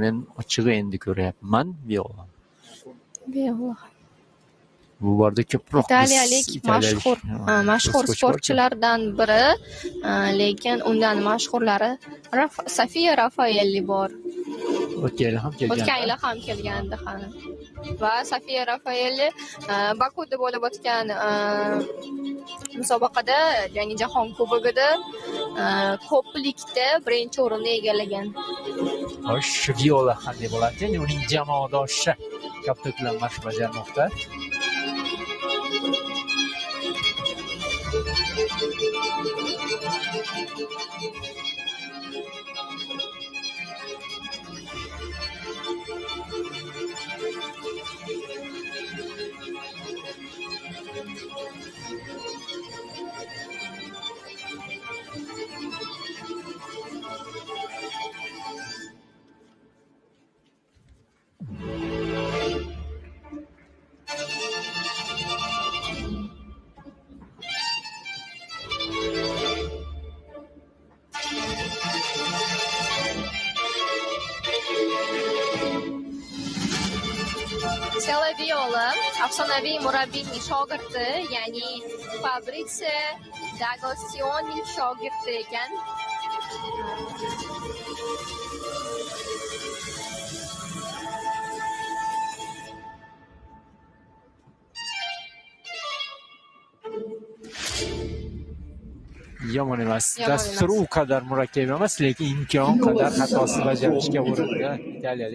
Men ochig'i endi ko'ryapman Viola. Viola. Bu borada ko'proq Italiyalik mashhur sportchilardan biri, lekin undan mashhurlari Sofiya Rafaeli bor. O'tgan O'tgan yil ham kelgandi. Va Sofiya Rafaeli Bakuda bo'lib o'tgan musobaqada, ya'ni Jahon Kubogida ko'plikda birinchi o'rinni egallagan. Xo'sh, Viola qanday bo'ladi? Uning jamoadoshi katta bilan mashq bajarmoqda. Sela Viola afsonaviy murabbiyning shogirdi, ya'ni Fabrizio D'Agostinoning shogirdi ekan. Yomon emas. Dastur u qadar murakkab emas, lekin imkon qadar xatosiz bajarishga urindi italiyalik.